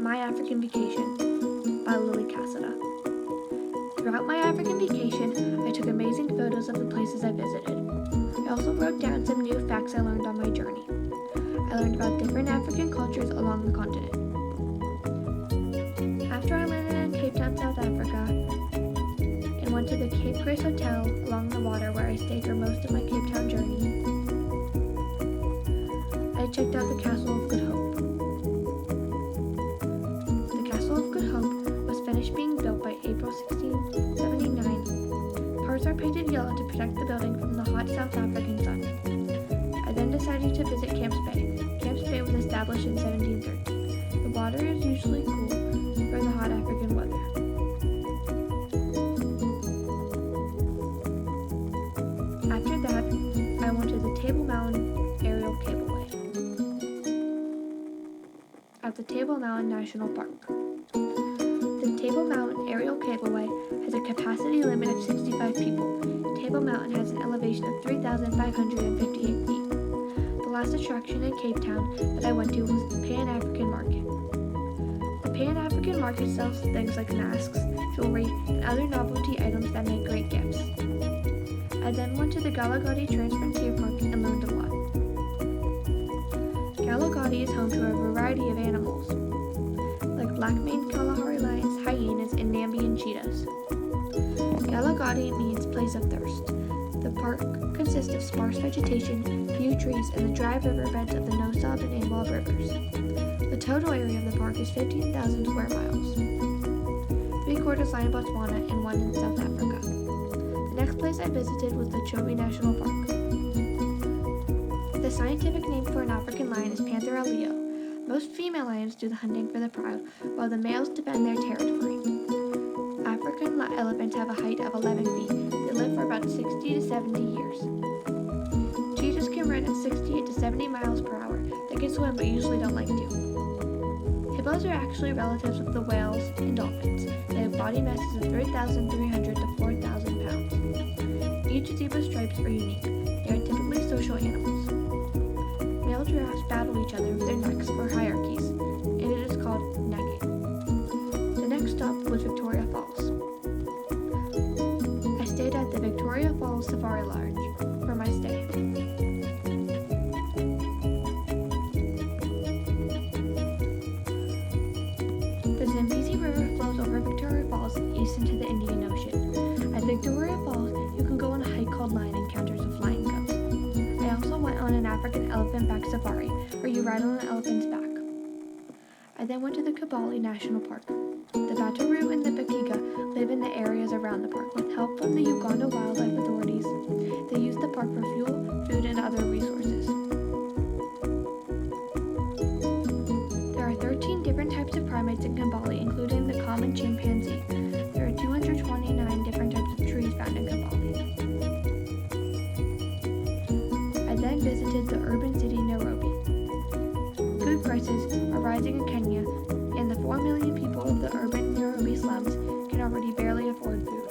My African Vacation by Cassida. Throughout my African vacation, I took amazing photos of the places I visited. I also wrote down some new facts I learned on my journey. I learned about different African cultures along the continent. After I landed in Cape Town, South Africa, and went to the Cape Grace Hotel along the water where I stayed for most of my Cape Town journey, I checked out the Castle of Good Hope. The Castle of Good Hope was finished being built by April 1679. Parts are painted yellow to protect the building from the hot South African sun. I then decided to visit Camps Bay. Camps Bay was established in 1730. The water is usually cool for the hot African weather. After that, I went to the Table Mountain Aerial Cableway at the Table Mountain National Park. The Table Mountain Aerial Cableway has a capacity limit of 65 people. Table Mountain has an elevation of 3,558 feet. The last attraction in Cape Town that I went to was the Pan-African Market. The Pan-African Market sells things like masks, jewelry, and other novelty items that make great gifts. I then went to the Galagadi Transfrontier Park and learned a lot. Galagadi is home to a variety of animals, like black-maned Kalahari lions, hyenas, and Nambian cheetahs. Galagadi means place of thirst. The park consists of sparse vegetation, few trees, and the dry riverbeds of the Nosab and Amwab rivers. The total area of the park is 15,000 square miles. 3/4 lie in Botswana and 1 in South Africa. The next place I visited was the Chobe National Park. The scientific name for an African lion is Panthera leo. Most female lions do the hunting for the pride, while the males defend their territory. African elephants have a height of 11 feet. They live for about 60 to 70 years. Cheetahs can run at 68 to 70 miles per hour. They can swim but usually don't like to. Hippos are actually relatives of the whales and dolphins. They have body masses of 3,300 to 4,000 pounds. Each zebra stripes are unique. They are typically social animals. Male giraffes battle each other with their necks for hierarchies, and it is called necking. The next stop was Victoria Falls. I stayed at the Victoria Falls Safari Lodge for my stay. The Zambezi River flows over Victoria Falls east into the Indian Ocean. At Victoria Falls, you can go on a hike called Lion Encounters with Flying Cubs. I also went on an African elephant-back safari, where you ride on an elephant's back. I then went to the Kabale National Park. The Bataroo and the Bakiga live in the areas around the park. With help from the Uganda Wildlife Authorities, they use the park for fuel, food, and other resources. There are 13 different types of primates in Kabale, including the common chimpanzee. There are 229 different types of trees found in Kabale. I then visited the urban city Nairobi. Food prices are rising in Kenya, and the 4 million people of the urban Nairobi slums can already barely afford food.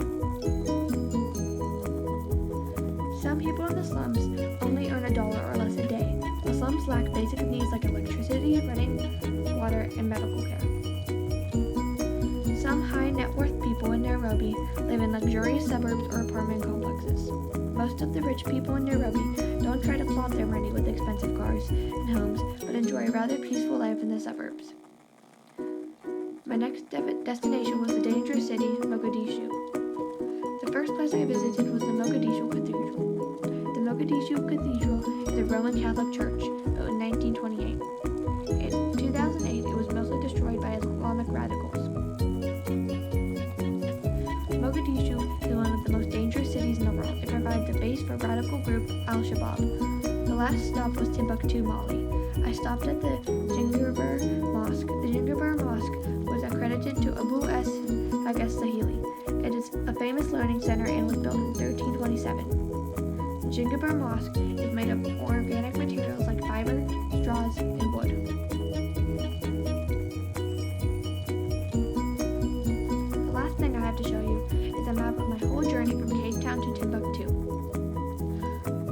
Some people in the slums only earn $1 or less a day. The slums lack basic needs like electricity, running water, and medical care. Some high net worth people in Nairobi live in luxurious suburbs or apartment complexes. Most of the rich people in Nairobi don't try to flaunt their money with expensive cars and homes, but enjoy a rather peaceful life in the suburbs. My next destination was the dangerous city, Mogadishu. The first place I visited was the Mogadishu Cathedral. The Mogadishu Cathedral is a Roman Catholic church, built in 1928. In 2008, it was mostly destroyed by Islamic radicals. Mogadishu is one of the most dangerous cities in the world. It provides a base for radical group Al-Shabaab. The last stop was Timbuktu, Mali. I stopped at the Jingurbur Mosque. The Jingurbur Mosque was accredited to Abu S. Hagas Sahili. It is a famous learning center and was built in 1327. The Jingurbur Mosque is made of organic materials like fiber, straws, and wood. The last thing I have to show you is a map of my whole journey from Cape Town to Timbuktu.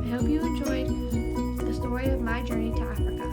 I hope you enjoyed the story of my journey to Africa.